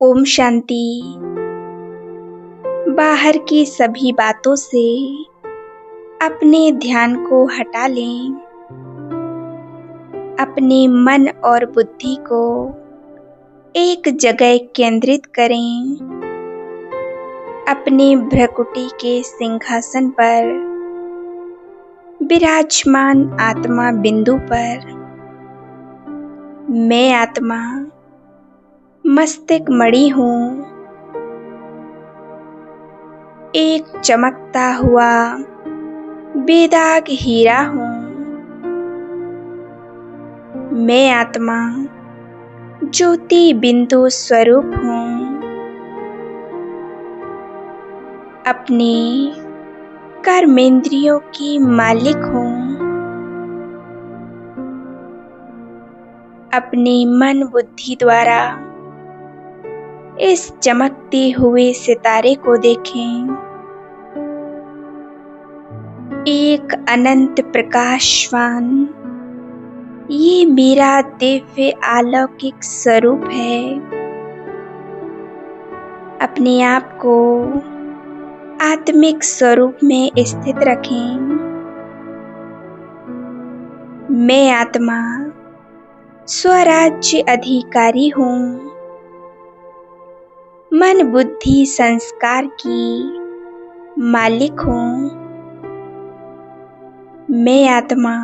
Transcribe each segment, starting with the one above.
ओम शांति। बाहर की सभी बातों से अपने ध्यान को हटा लें। अपने मन और बुद्धि को एक जगह केंद्रित करें। अपने भ्रकुटी के सिंहासन पर विराजमान आत्मा बिंदु पर मैं आत्मा मस्तिष्क मणि हूँ। एक चमकता हुआ बेदाग हीरा हूँ। मैं आत्मा ज्योति बिंदु स्वरूप हूँ। अपने कर्मेंद्रियों की मालिक हूँ। अपने मन बुद्धि द्वारा इस चमकते हुए सितारे को देखें। एक अनंत प्रकाशवान ये मेरा दिव्य अलौकिक स्वरूप है। अपने आप को आत्मिक स्वरूप में स्थित रखें। मैं आत्मा स्वराज्य अधिकारी हूँ। मन बुद्धि संस्कार की मालिक हूँ। मैं आत्मा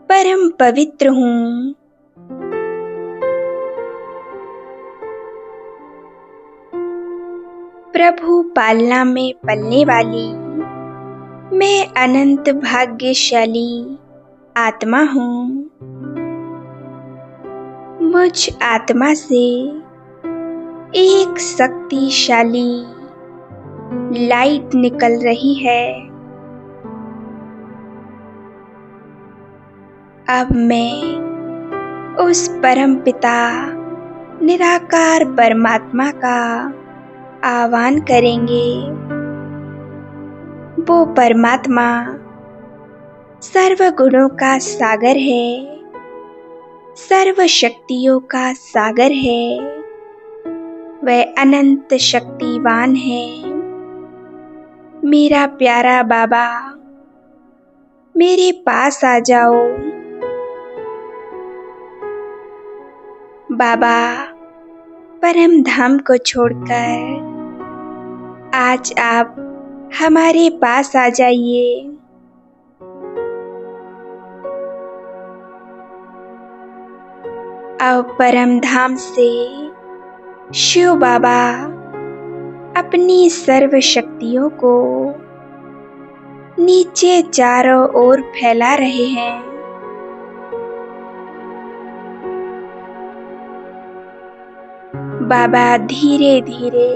परम पवित्र हूँ। प्रभु पालना में पलने वाली मैं अनंत भाग्यशाली आत्मा हूँ। मुझ आत्मा से एक शक्तिशाली लाइट निकल रही है। अब मैं उस परम पिता निराकार परमात्मा का आह्वान करेंगे। वो परमात्मा सर्व गुणों का सागर है, सर्व शक्तियों का सागर है। वह अनंत शक्तिवान है। मेरा प्यारा बाबा, मेरे पास आ जाओ। बाबा परम धाम को छोड़कर आज आप हमारे पास आ जाइए। अब परम धाम से शिव बाबा अपनी सर्व शक्तियों को नीचे चारों ओर फैला रहे हैं। बाबा धीरे धीरे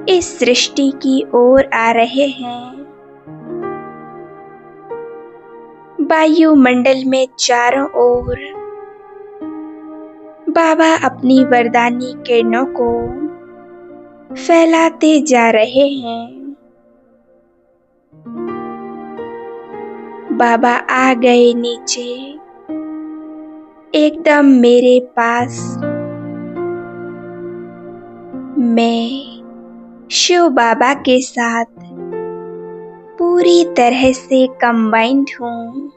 इस सृष्टि की ओर आ रहे हैं। वायुमंडल में चारों ओर बाबा अपनी वरदानी किरणों को फैलाते जा रहे हैं। बाबा आ गए नीचे, एकदम मेरे पास। मैं शिव बाबा के साथ पूरी तरह से कंबाइंड हूँ।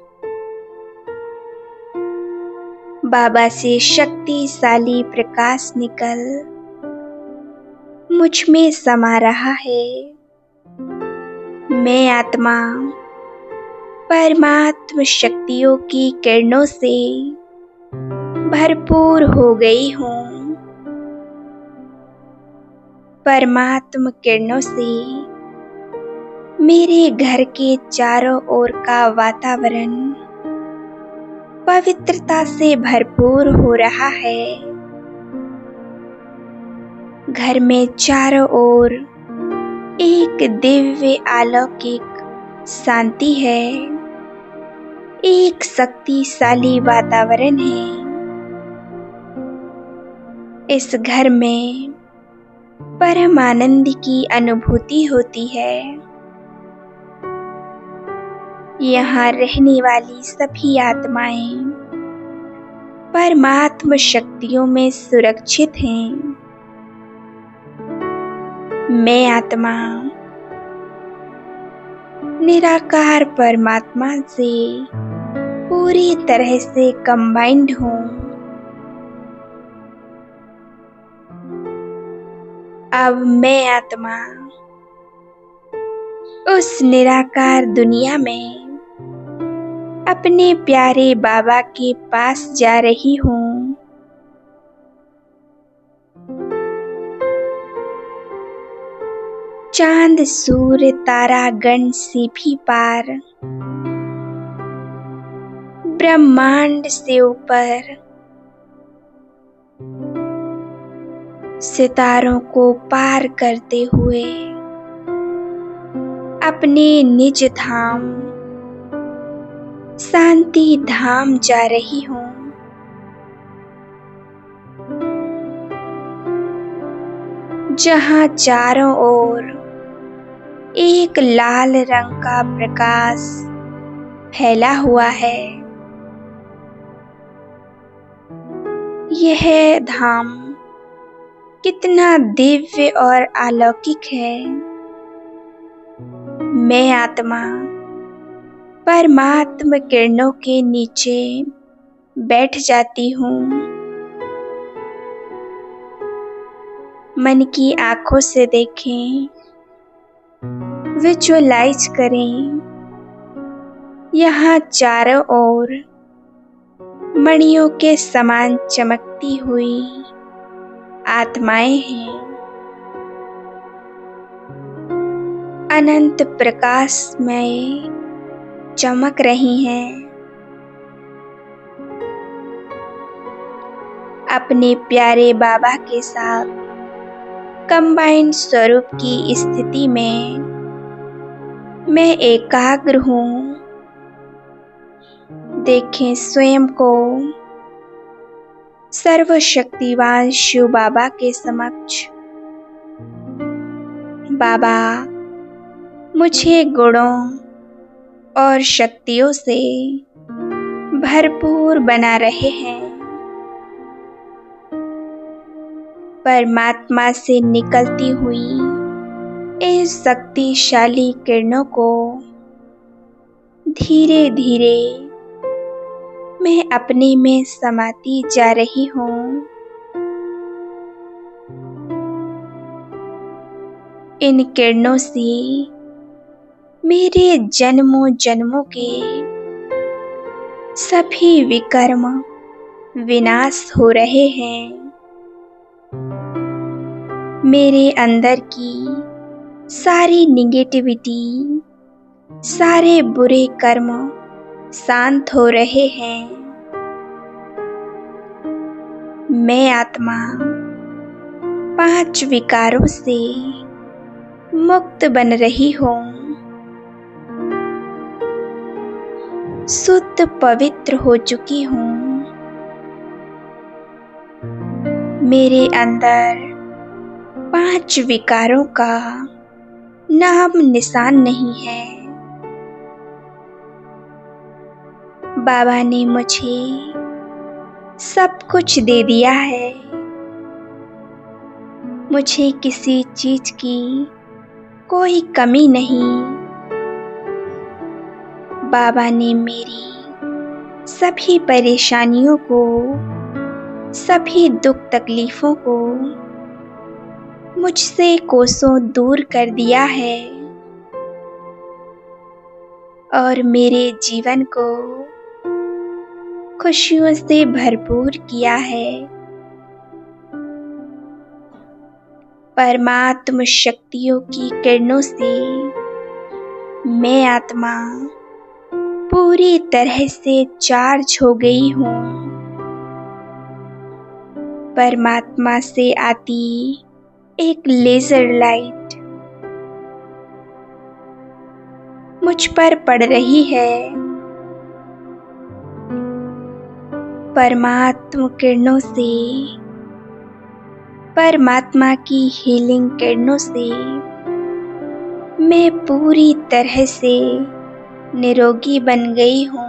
बाबा से शक्तिशाली प्रकाश निकल मुझ में समा रहा है। मैं आत्मा परमात्म शक्तियों की किरणों से भरपूर हो गई हूँ। परमात्म किरणों से मेरे घर के चारों ओर का वातावरण पवित्रता से भरपूर हो रहा है। घर में चारों ओर एक दिव्य अलौकिक शांति है। एक शक्तिशाली वातावरण है। इस घर में परम आनंद की अनुभूति होती है। यहाँ रहने वाली सभी आत्माएं परमात्म शक्तियों में सुरक्षित हैं। मैं आत्मा निराकार परमात्मा से पूरी तरह से कंबाइंड हूँ। अब मैं आत्मा उस निराकार दुनिया में अपने प्यारे बाबा के पास जा रही हूँ। चांद सूर्य तारा गण से भी पार, ब्रह्मांड से ऊपर, सितारों को पार करते हुए अपने निज धाम शांति धाम जा रही हूँ। जहाँ चारों ओर एक लाल रंग का प्रकाश फैला हुआ है। यह धाम कितना दिव्य और अलौकिक है। मैं आत्मा परमात्म किरणों के नीचे बैठ जाती हूँ। मन की आंखों से देखें, विजुअलाइज करें। यहाँ चारों ओर मणियों के समान चमकती हुई आत्माएं हैं। अनंत प्रकाश में चमक रही हैं। अपने प्यारे बाबा के साथ कंबाइंड स्वरूप की स्थिति में मैं एकाग्र हूँ। देखें स्वयं को सर्वशक्तिवान शिव बाबा के समक्ष। बाबा मुझे गुणों और शक्तियों से भरपूर बना रहे हैं। परमात्मा से निकलती हुई इस शक्तिशाली किरणों को धीरे धीरे मैं अपने में समाती जा रही हूँ। इन किरणों से मेरे जन्मों जन्मों के सभी विकर्म विनाश हो रहे हैं। मेरे अंदर की सारी निगेटिविटी, सारे बुरे कर्म शांत हो रहे हैं। मैं आत्मा 5 विकारों से मुक्त बन रही हूँ। शुद्ध पवित्र हो चुकी हूँ। मेरे अंदर 5 विकारों का नाम निशान नहीं है। बाबा ने मुझे सब कुछ दे दिया है। मुझे किसी चीज की कोई कमी नहीं। बाबा ने मेरी सभी परेशानियों को, सभी दुख तकलीफों को मुझसे कोसों दूर कर दिया है और मेरे जीवन को खुशियों से भरपूर किया है। परमात्म शक्तियों की किरणों से मैं आत्मा पूरी तरह से चार्ज हो गई हूँ। परमात्मा से आती एक लेजर लाइट मुझ पर पड़ रही है। परमात्म किरणों से, परमात्मा की हीलिंग किरणों से मैं पूरी तरह से निरोगी बन गई हूँ।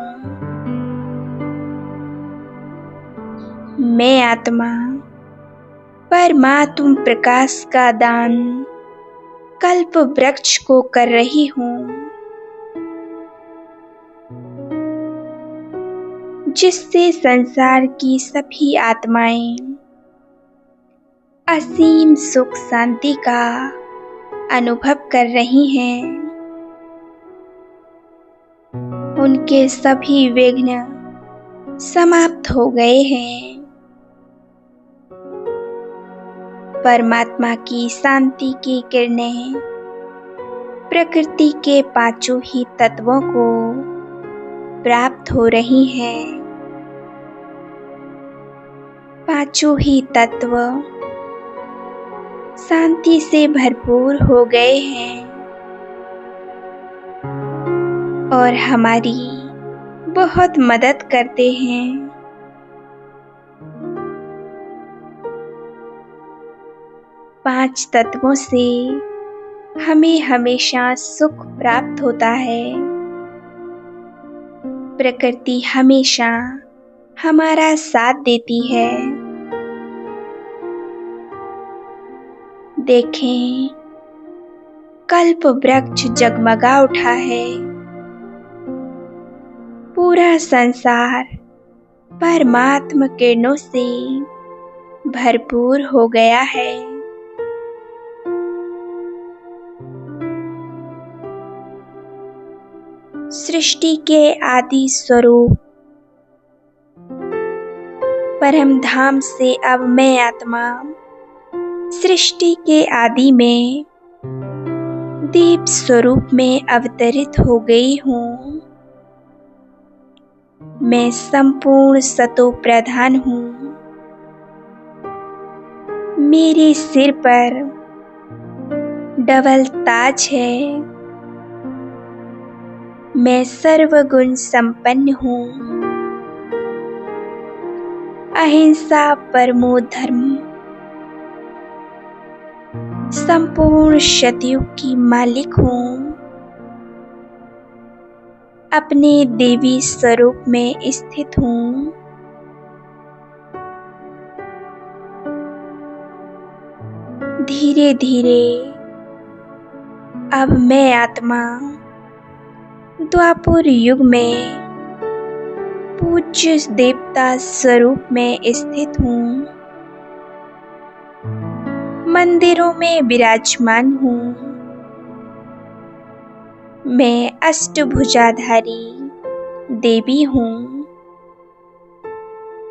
मैं आत्मा परमात्म प्रकाश का दान कल्प वृक्ष को कर रही हूँ, जिससे संसार की सभी आत्माएं असीम सुख शांति का अनुभव कर रही हैं। उनके सभी विघ्न समाप्त हो गए हैं। परमात्मा की शांति की किरणें प्रकृति के पांचों ही तत्वों को प्राप्त हो रही हैं। पांचों ही तत्व शांति से भरपूर हो गए हैं और हमारी बहुत मदद करते हैं। पांच तत्वों से हमें हमेशा सुख प्राप्त होता है। प्रकृति हमेशा हमारा साथ देती है। देखें, कल्प वृक्ष जगमगा उठा है। पूरा संसार परमात्मा किरणों से भरपूर हो गया है। सृष्टि के आदि स्वरूप परम धाम से अब मैं आत्मा सृष्टि के आदि में दीप स्वरूप में अवतरित हो गई हूँ। मैं संपूर्ण सतो प्रधान हूँ। मेरे सिर पर डबल ताज है। मैं सर्वगुण संपन्न हूँ। अहिंसा परमो धर्म, संपूर्ण शतयुग की मालिक हूँ। अपने देवी स्वरूप में स्थित हूँ। धीरे धीरे अब मैं आत्मा द्वापर युग में पूज्य देवता स्वरूप में स्थित हूँ। मंदिरों में विराजमान हूँ। मैं अष्टभुजाधारी देवी हूँ।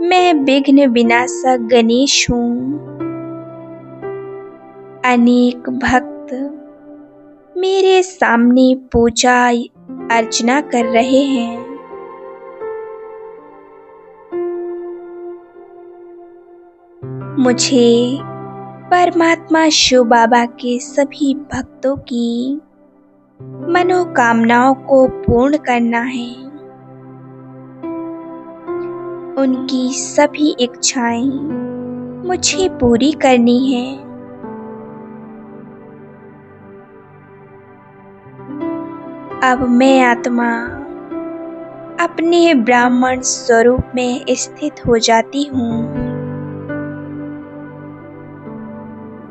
मैं विघ्न विनाशक गणेश हूँ। अनेक भक्त मेरे सामने पूजा अर्चना कर रहे हैं। मुझे परमात्मा शिव बाबा के सभी भक्तों की मनोकामनाओं को पूर्ण करना है। उनकी सभी इच्छाएं मुझे पूरी करनी है। अब मैं आत्मा अपने ब्राह्मण स्वरूप में स्थित हो जाती हूँ।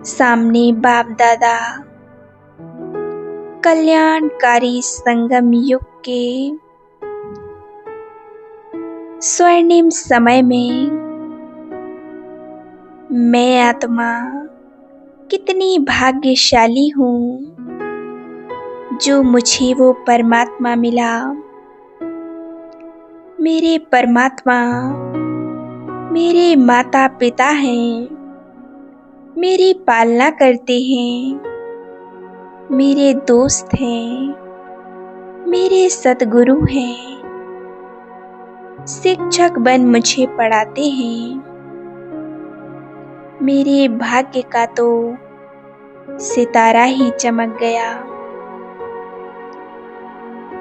सामने बाप दादा कल्याणकारी संगम युग के स्वर्णिम समय में मैं आत्मा कितनी भाग्यशाली हूँ जो मुझे वो परमात्मा मिला। मेरे परमात्मा मेरे माता पिता हैं, मेरी पालना करते हैं, मेरे दोस्त हैं, मेरे सतगुरु हैं, शिक्षक बन मुझे पढ़ाते हैं। मेरे भाग्य का तो सितारा ही चमक गया।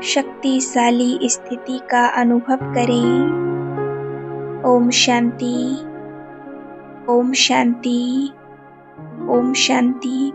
शक्तिशाली स्थिति का अनुभव करें। ओम शांति, ओम शांति, ओम शांति।